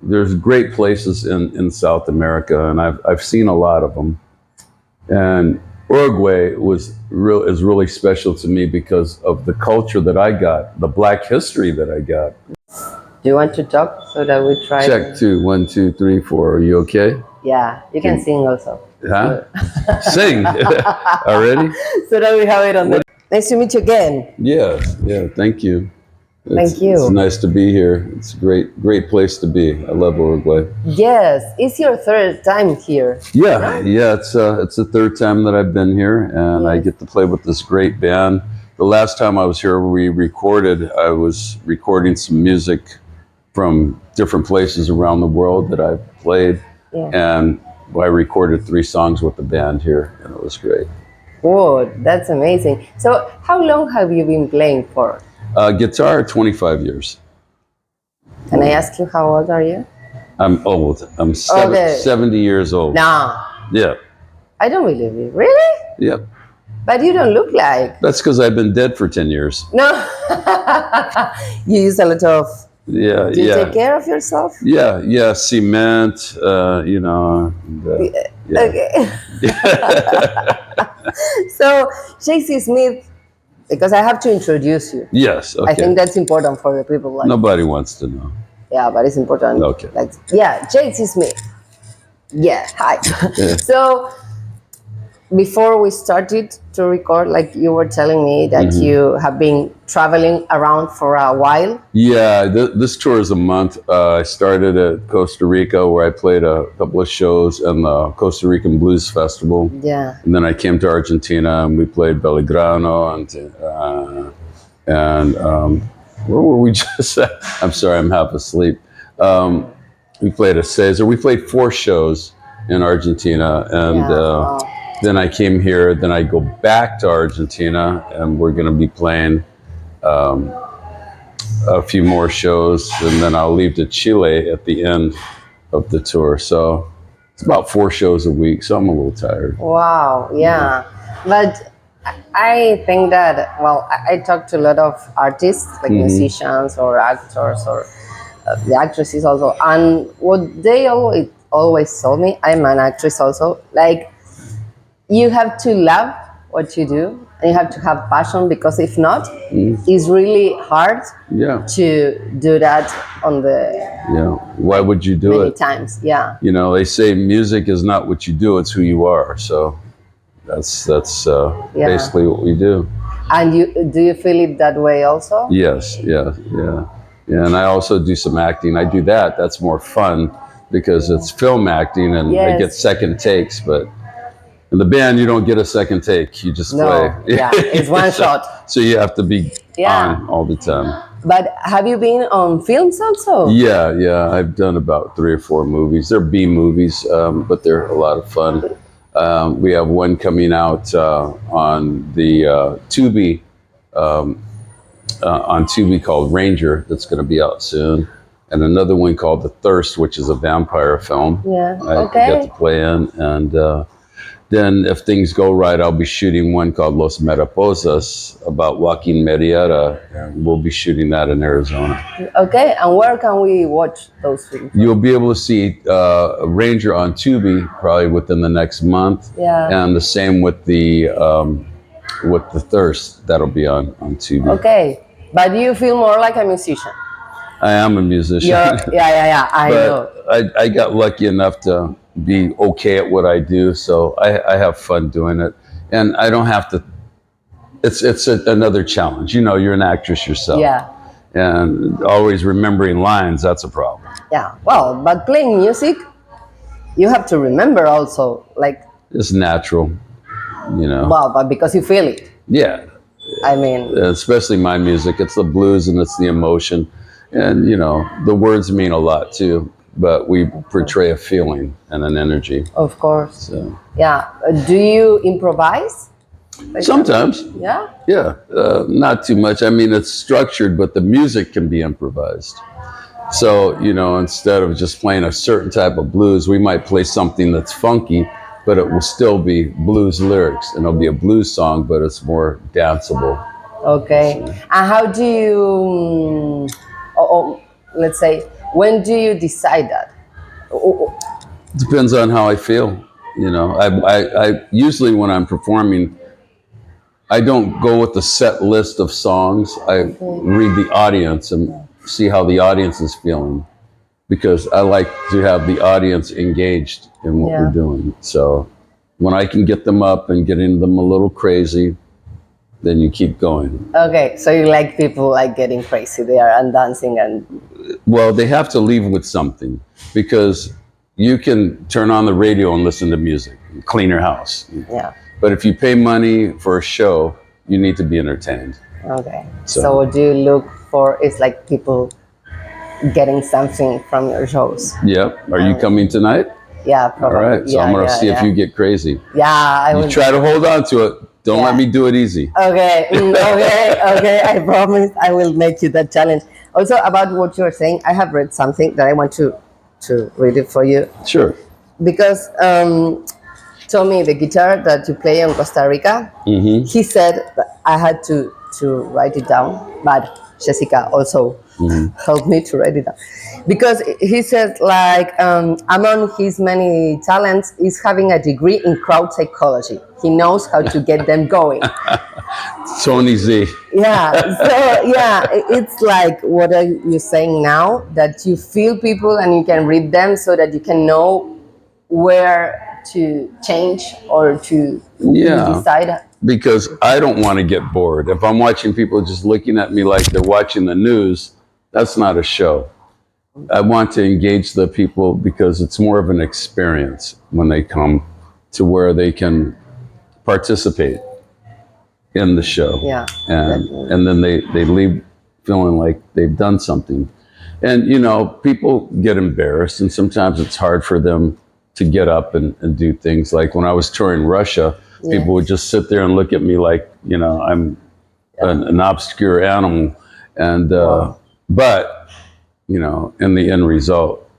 there's great places in South America, and I've seen a lot of them. And Uruguay is really special to me because of the culture that I got, the Black history that I got. Do you want to talk so that we try? Check 2, 1, 2, 3, 4. Are you okay? Yeah, you can sing also. Huh? Sing already? So that we have it on the. Nice to meet you again. Yeah. Thank you. Thank you. It's nice to be here. It's a great place to be. I love Uruguay. Yes, it's your third time here. Yeah. It's the third time that I've been here, and I get to play with this great band. The last time I was here, I was recording some music from different places around the world that I've played, and I recorded 3 songs with the band here, and it was great. Good, that's amazing. So, how long have you been playing for? Guitar, 25 years. Can I ask you how old are you? I'm old. I'm 70 years old. No. Yeah. I don't believe you. Really? Yep. But you don't look like. That's because I've been dead for 10 years. No. You use a lot of. Yeah. Do you take care of yourself? Yeah. Cement. Okay. So, JC Smith, because I have to introduce you. Yes. Okay. I think that's important for the people. Like Nobody wants to know. Yeah, but it's important. Okay. Like, yeah, JC Smith. Yeah, hi. So, before we started to record, like you were telling me that you have been traveling around for a while. Yeah, this tour is a month. I started at Costa Rica, where I played a couple of shows in the Costa Rican Blues Festival. Yeah. And then I came to Argentina, and we played Belgrano, and where were we just at? I'm sorry, I'm half asleep. We played a Cesar. We played 4 shows in Argentina, and then I came here. Then I go back to Argentina, and we're going to be playing a few more shows, and then I'll leave to Chile at the end of the tour. So it's about 4 shows a week, so I'm a little tired. Wow, yeah. But I think that, well, I talk to a lot of artists, like musicians or actors or the actresses also, and what they always told me, I'm an actress also, like, you have to love what you do, and you have to have passion, because if not, it's really hard to do that on the Why would you do many it? times? Yeah. You know, they say music is not what you do, it's who you are. So that's basically what we do. And do you feel it that way also? Yes, yeah. And I also do some acting. I do that. That's more fun because it's film acting, and I get second takes, but in the band, you don't get a second take. You just play. Yeah, it's one shot. So you have to be on all the time. But have you been on films also? Yeah. I've done about 3 or 4 movies. They're B movies, but they're a lot of fun. We have one coming out on the Tubi, on Tubi called Ranger. That's going to be out soon. And another one called The Thirst, which is a vampire film. Yeah, I get to play in. And then if things go right, I'll be shooting one called Los Mariposas about Joaquin Murrieta, and we'll be shooting that in Arizona. Okay, and where can we watch those films? You'll be able to see Ranger on Tubi probably within the next month. Yeah. And the same with the Thirst, that'll be on Tubi. Okay, but you feel more like a musician. I am a musician. Yeah, I know. I got lucky enough to be okay at what I do, so I have fun doing it, and I don't have to. It's another challenge. You know, you're an actress yourself. Yeah. And always remembering lines, that's a problem. Yeah. Well, but playing music, you have to remember also, like. It's natural, you know. Well, but because you feel it. Yeah. I mean. Especially my music, it's the blues and it's the emotion, and you know the words mean a lot too. But we portray a feeling and an energy. Of course. So. Yeah. Do you improvise? Sometimes. Yeah? Yeah. Not too much. I mean, it's structured, but the music can be improvised. So, you know, instead of just playing a certain type of blues, we might play something that's funky, but it will still be blues lyrics. And it'll be a blues song, but it's more danceable. Okay. So. And how do you, let's say, When do you decide that? Depends on how I feel. You know, I usually when I'm performing, I don't go with the set list of songs. I read the audience and see how the audience is feeling, because I like to have the audience engaged in what we're doing. So when I can get them up and getting them a little crazy, then you keep going. Okay, so you like people like getting crazy there and dancing and... Well, they have to leave with something, because you can turn on the radio and listen to music, clean your house. Yeah. But if you pay money for a show, you need to be entertained. Okay. So what do you look for is like people getting something from your shows. Yep. Are you coming tonight? Yeah, probably. All right. So I'm going to see if you get crazy. Yeah, I will. You try to hold on to it. Don't let me do it easy. Okay. Okay. I promise I will make you that challenge. Also, about what you're saying, I have read something that I want to read it for you. Sure. Because Tommy, the guitar that you play in Costa Rica, he said that I had to write it down, but Jessica also helped me to write it down. Because he said, like, among his many talents is having a degree in crowd psychology. He knows how to get them going. Tony Z. Yeah, so yeah, it's like what are you saying now, that you feel people and you can read them so that you can know where to change or to decide. Because I don't want to get bored. If I'm watching people just looking at me like they're watching the news, that's not a show. I want to engage the people because it's more of an experience when they come to where they can participate in the show. Yeah. And then they leave feeling like they've done something. And, you know, people get embarrassed, and sometimes it's hard for them to get up and do things. Like when I was touring Russia, people would just sit there and look at me like, you know, I'm an obscure animal. And, but, you know, in the end result,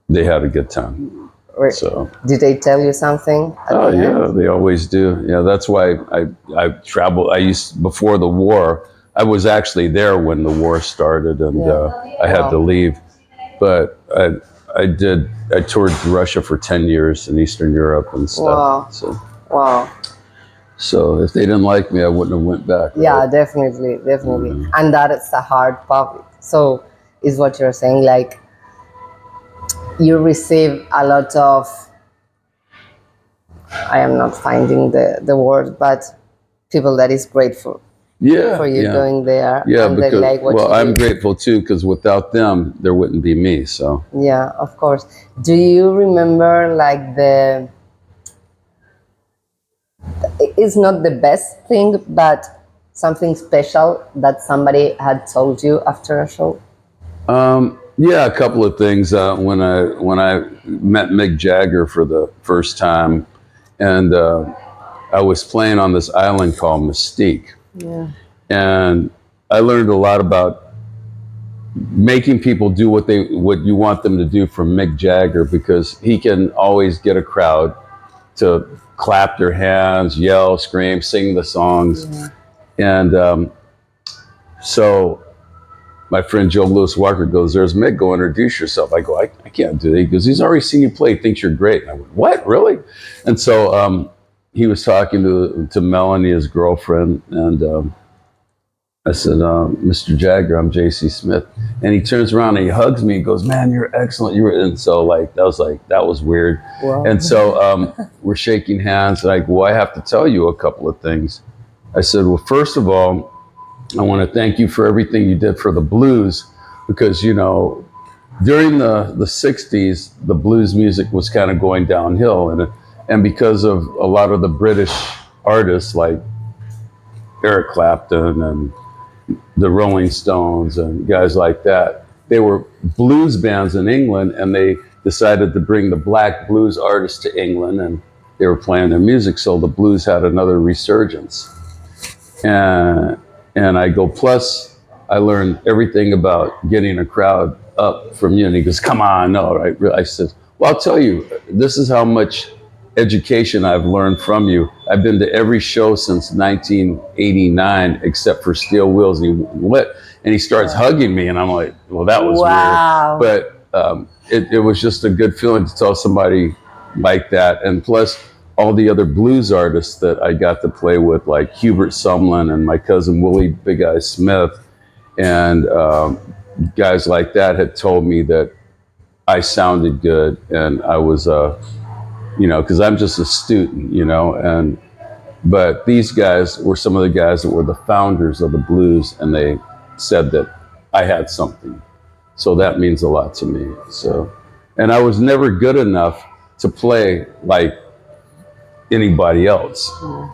they had a good time. So did they tell you something? Oh yeah, they always do. Yeah, that's why I traveled. Before the war, I was actually there when the war started, and I had to leave. But I toured Russia for 10 years in Eastern Europe and stuff. So if they didn't like me, I wouldn't have went back. Right? Yeah, definitely. And that is a hard public. So is what you're saying, like you receive a lot of, I am not finding the word, but people that is grateful for you going there. Yeah, and because, they like what you I'm do. grateful too, because without them, there wouldn't be me. So yeah, of course. Do you remember like it's not the best thing, but something special that somebody had told you after a show? Yeah, a couple of things. When I met Mick Jagger for the first time, and I was playing on this island called Mystique, and I learned a lot about making people do what you want them to do from Mick Jagger, because he can always get a crowd to clap their hands, yell, scream, sing the songs, and so. My friend Joe Lewis Walker goes, "There's Mick, go introduce yourself." I go, I can't do that. He goes, "He's already seen you play, he thinks you're great." And I went, "What, really?" And so he was talking to Melanie, his girlfriend, and I said, "Mr. Jagger, I'm J.C. Smith." And he turns around and he hugs me and goes, "Man, you're excellent." And so that was weird. Wow. And so we're shaking hands, and I go, "Well, I have to tell you a couple of things." I said, "Well, first of all, I want to thank you for everything you did for the blues, because, you know, during the 60s, the blues music was kind of going downhill. And because of a lot of the British artists like Eric Clapton and the Rolling Stones and guys like that, they were blues bands in England, and they decided to bring the black blues artists to England, and they were playing their music. So the blues had another resurgence. And I go, plus I learned everything about getting a crowd up from you. And he goes, "Come on, no." I said, "Well, I'll tell you, this is how much education I've learned from you. I've been to every show since 1989, except for Steel Wheels." And he went, "What?" and he starts hugging me, and I'm like, well, that was Wow. weird. But it was just a good feeling to tell somebody like that. And plus, all the other blues artists that I got to play with, like Hubert Sumlin and my cousin Willie Big Eye Smith, and guys like that had told me that I sounded good, and I was, because I'm just a student, but these guys were some of the guys that were the founders of the blues, and they said that I had something. So that means a lot to me. So, and I was never good enough to play like anybody else.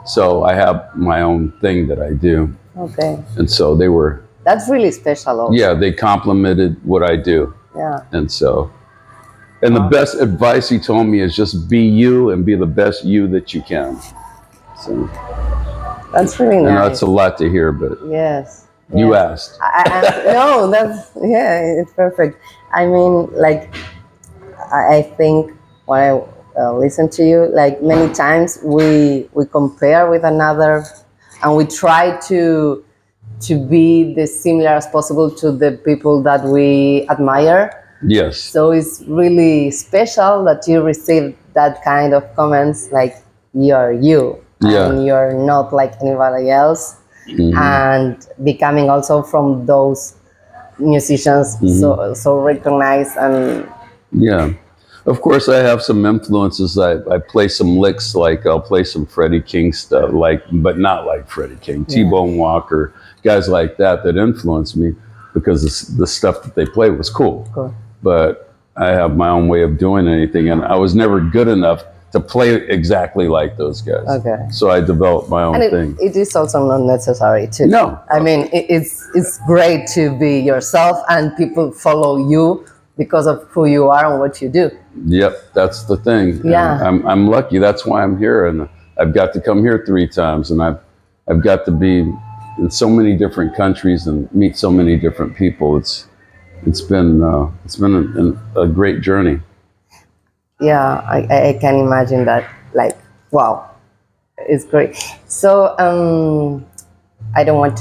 So I have my own thing that I do. Okay. And so they were... That's really special also. Yeah, they complimented what I do. Yeah. And so... And the best advice he told me is just be you and be the best you that you can. So that's really nice. I know it's a lot to hear, but yes. You asked. No, it's perfect. I mean, like, I think when I listen to you, like many times we compare with another, and we try to be as similar as possible to the people that we admire. Yes. So it's really special that you receive that kind of comments, like you're you, and you're not like anybody else, and becoming also from those musicians so recognized. And of course I have some influences. I play some licks, like I'll play some Freddie King stuff, but not like Freddie King, T-Bone Walker, guys like that influenced me because the stuff that they played was cool. But I have my own way of doing anything, and I was never good enough to play exactly like those guys. Okay. So I developed my own thing. It is also not necessary to. No. I mean, it's great to be yourself, and people follow you because of who you are and what you do. Yep, that's the thing. Yeah. And I'm lucky. That's why I'm here, and I've got to come here 3 times, and I've got to be in so many different countries and meet so many different people. It's been a great journey. Yeah, I can imagine that. Like, wow, it's great. So I don't want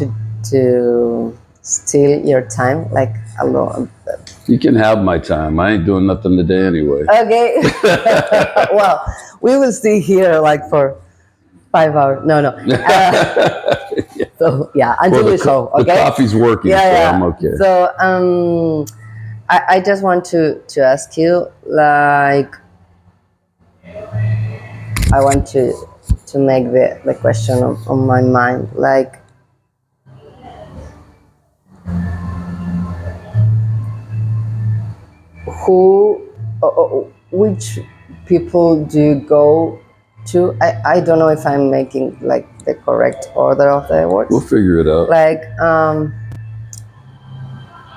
to steal your time, like alone. You can have my time. I ain't doing nothing today anyway. Okay. Well, we will stay here like for 5 hours. No. So yeah, until the show. Okay. The coffee's working, so I'm okay. So I just want to ask you, like, I want to make the question on my mind, like, which people do you go to? I don't know if I'm making like the correct order of the words. We'll figure it out. Like,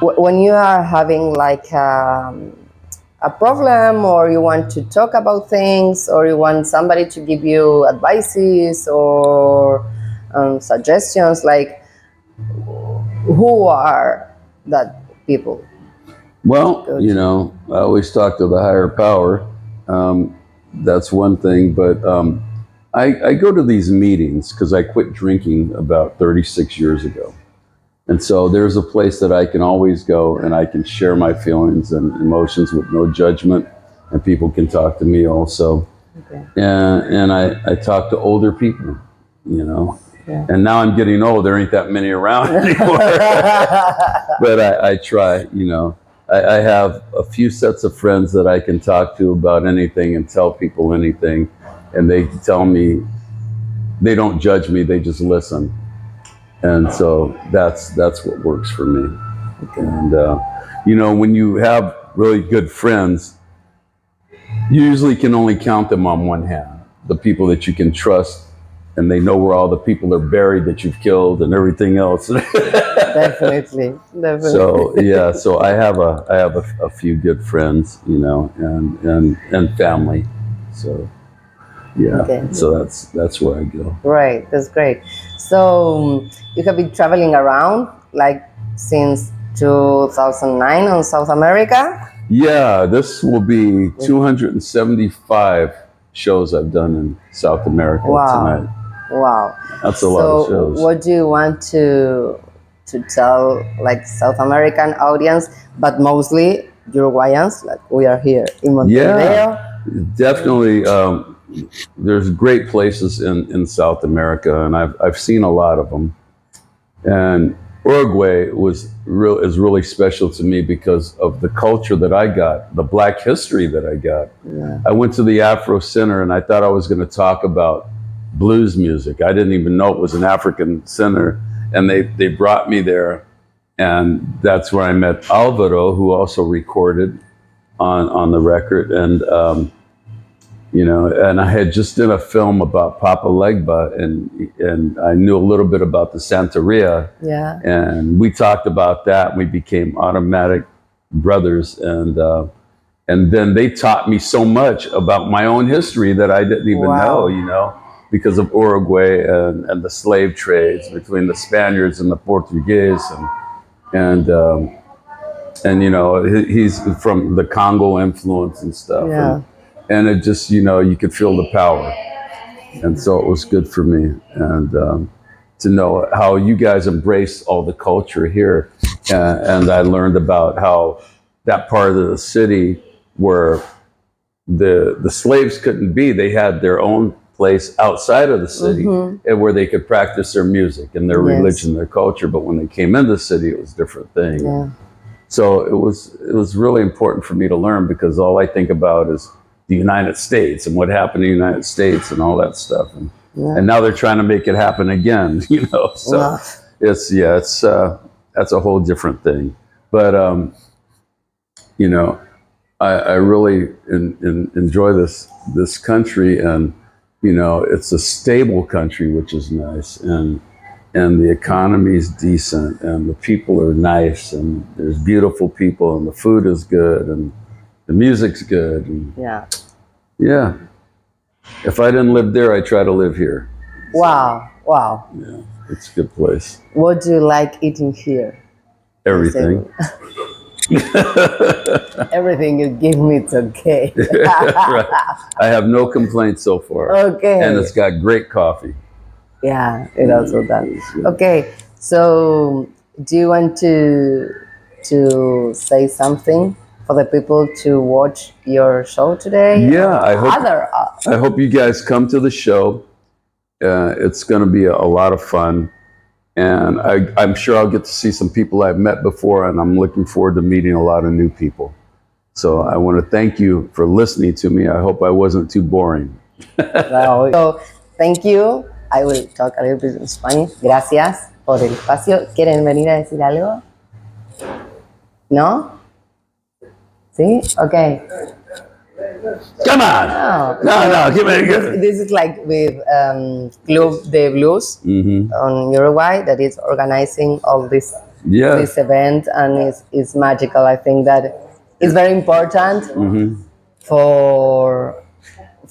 when you are having like a problem, or you want to talk about things, or you want somebody to give you advices or suggestions, like, who are that people? Well, I always talk to the higher power. That's one thing, but I go to these meetings because I quit drinking about 36 years ago. And so there's a place that I can always go, and I can share my feelings and emotions with no judgment, and people can talk to me also. Okay. And I talk to older people, Yeah. And now I'm getting old. There ain't that many around anymore. But I try, I have a few sets of friends that I can talk to about anything and tell people anything. And they tell me, they don't judge me, they just listen. And so that's what works for me. Okay. And, when you have really good friends, you usually can only count them on one hand. The people that you can trust, and they know where all the people are buried that you've killed and everything else. Definitely. So I have a few good friends, and family. So yeah. Okay. So that's where I go. Right, that's great. So you have been traveling around like since 2009 on South America? Yeah, this will be 275 shows I've done in South America tonight. Wow. That's a lot of shows. What do you want to to tell like South American audience, but mostly Uruguayans, like we are here in Montevideo. Yeah, definitely. There's great places in South America, and I've seen a lot of them. And Uruguay is really special to me because of the culture that I got, the Black history that I got. Yeah. I went to the Afro Center, and I thought I was going to talk about blues music. I didn't even know it was an African center, and they brought me there, and that's where I met Alvaro, who also recorded on the record, and and I had just done a film about Papa Legba, and I knew a little bit about the Santeria, Yeah. and we talked about that, and we became automatic brothers, and then they taught me so much about my own history that I didn't even know, because of Uruguay and the slave trades between the Spaniards and the Portuguese, and he's from the Congo influence and stuff. Yeah. And it just, you could feel the power. And so it was good for me. And to know how you guys embrace all the culture here. And I learned about how that part of the city where the slaves couldn't be, they had their own place outside of the city, and where they could practice their music and their religion, their culture. But when they came into the city, it was a different thing. Yeah. So it was really important for me to learn, because all I think about is the United States and what happened in the United States and all that stuff. And now they're trying to make it happen again, So that's a whole different thing. But I really enjoy this country, and it's a stable country, which is nice, and the economy is decent, and the people are nice, and there's beautiful people, and the food is good, and the music's good. And yeah. If I didn't live there, I'd try to live here. Wow. Yeah, it's a good place. What do you like eating here? Everything. Everything you give me, it's okay. Right. I have no complaints so far. Okay. And it's got great coffee. Yeah, it also does. Okay, so do you want to say something for the people to watch your show today? Yeah, I hope you guys come to the show. It's going to be a lot of fun, and I'm sure I'll get to see some people I've met before, and I'm looking forward to meeting a lot of new people. So I want to thank you for listening to me. I hope I wasn't too boring. So thank you. I will talk a little bit in Spanish. Gracias por el espacio. ¿Quieren venir a decir algo? ¿No? ¿Sí? Okay. Come on! No, give me. This is like with Club de Blues on Uruguay that is organizing all this event, and it's magical. I think that it's very important for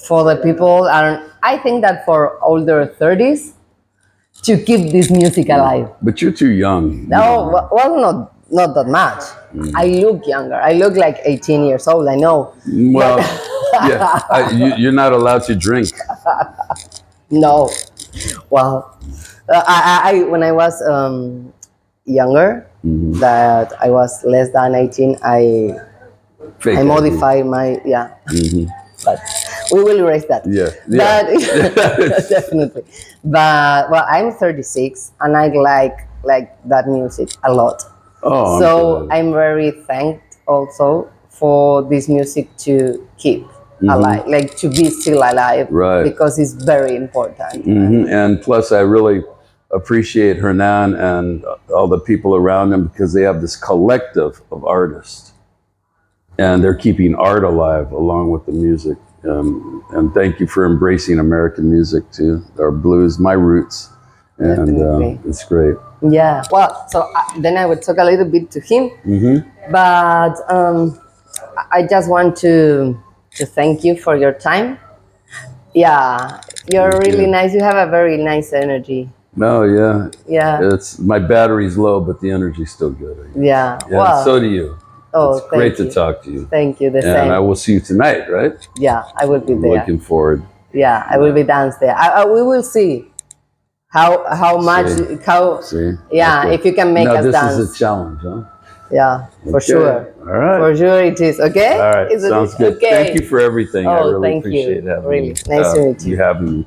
the people, and I think that for older 30s to keep this music alive. But you're too young. No, well, not that much. I look younger. I look like 18 years old. I know. Well, you're not allowed to drink. No. Well, I when I was younger, that I was less than 18, I modified my but we will erase that. Yeah. But definitely. But well, I'm 36, and I like that music a lot. Oh, so I'm very thanked also for this music to keep alive, like to be still alive, right? Because it's very important. And plus, I really appreciate Hernan and all the people around him, because they have this collective of artists, and they're keeping art alive along with the music. And thank you for embracing American music too, or blues, my roots. And it's great. Yeah. Well, so then I would talk a little bit to him, but I just want to thank you for your time. Yeah, you're really nice. You have a very nice energy. No, yeah. Yeah. My battery's low, but the energy's still good. Yeah. Well, so do you. Oh, it's great to talk to you. Thank you. The same. And I will see you tonight, right? Yeah, I will be there. Looking forward. Yeah, I will be downstairs. We will see. how much See. how See? yeah, Okay. if you can make Now us this dance. is a challenge, huh? Yeah, for Okay. sure. All right. For sure it is. Okay? All right. Is it Sounds good. okay? Thank you for everything. I Oh, really thank you. appreciate having Really. Nice to meet you you. having me.